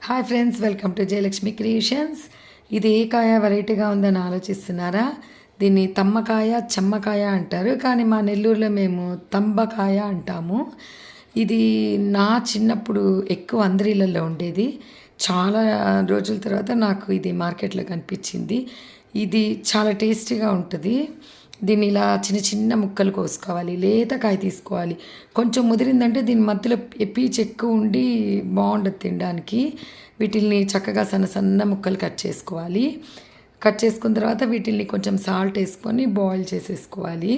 Hi friends, welcome to Jayalakshmi creations. ఇది ఏ కాయ వెరైటీగా ఉందని ఆలోచిస్తున్నారా? దీన్ని తమ్మకాయ, చెమ్మకాయ అంటారు. కానీ మా నెల్లూరులో మేము తంబకాయ అంటాము. ఇది నా చిన్నప్పుడు ఎక్కువ అందరిళ్ళల్లో ఉండేది. చాలా రోజుల తర్వాత నాకు ఇది మార్కెట్లో కనిపించింది. ఇది చాలా టేస్టీగా ఉంటుంది. దీన్ని ఇలా చిన్న చిన్న ముక్కలు కోసుకోవాలి. లేత కాయ తీసుకోవాలి. కొంచెం ముదిరిందంటే దీని మధ్యలో పీచు ఎక్కువ ఉండి బాగుండదు తినడానికి. వీటిల్ని చక్కగా సన్న సన్న ముక్కలు కట్ చేసుకోవాలి. కట్ చేసుకున్న తర్వాత వీటిల్ని కొంచెం సాల్ట్ వేసుకొని బాయిల్ చేసేసుకోవాలి.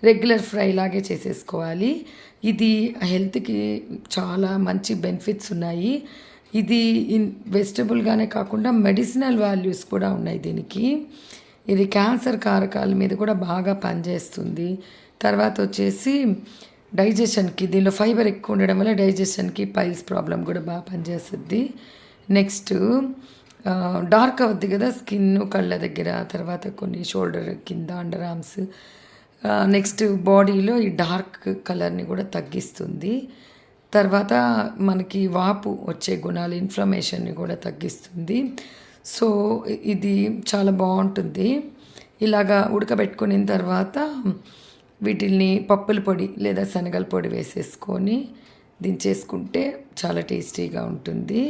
రెగ్యులర్ ఫ్రై లాగే చేసేసుకోవాలి. ఇది హెల్త్కి చాలా మంచి బెనిఫిట్స్ ఉన్నాయి. ఇది వెజిటబుల్గానే కాకుండా మెడిసినల్ వాల్యూస్ కూడా ఉన్నాయి దీనికి. ఇది క్యాన్సర్ కారకాల మీద కూడా బాగా పనిచేస్తుంది. తర్వాత వచ్చేసి డైజెషన్కి, దీనిలో ఫైబర్ ఎక్కువ ఉండడం వల్ల డైజెషన్కి, పైల్స్ ప్రాబ్లం కూడా బాగా పనిచేస్తుంది. నెక్స్ట్ డార్క్ అవుద్ది కదా స్కిన్ కళ్ళ దగ్గర, తర్వాత కొన్ని షోల్డర్ కింద, అండర్ ఆర్మ్స్, నెక్స్ట్ బాడీలో ఈ డార్క్ కలర్ని కూడా తగ్గిస్తుంది. తర్వాత మనకి వాపు వచ్చే గుణాలు, ఇన్ఫ్లమేషన్ని కూడా తగ్గిస్తుంది. సో ఇది చాలా బాగుంటుంది. ఇలాగా ఉడకబెట్టుకున్న తర్వాత వీటిల్ని పప్పుల పొడి లేదా శనగల పొడి వేసేసుకొని దించేసుకుంటే చాలా టేస్టీగా ఉంటుంది.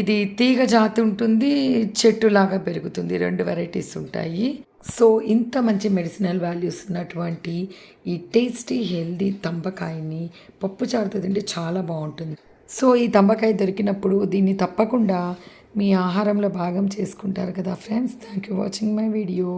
ఇది తీగ జాతి ఉంటుంది, చెట్టులాగా పెరుగుతుంది. 2 వెరైటీస్ ఉంటాయి. సో ఇంత మంచి మెడిసినల్ వాల్యూస్ ఉన్నటువంటి ఈ టేస్టీ హెల్దీ తంబకాయని పప్పుచారుతో తింటే చాలా బాగుంటుంది. సో ఈ తంబకాయ దొరికినప్పుడు దీన్ని తప్పకుండా మీ ఆహారంలో భాగం చేసుకుంటారు కదా friends. Thank you watching my video.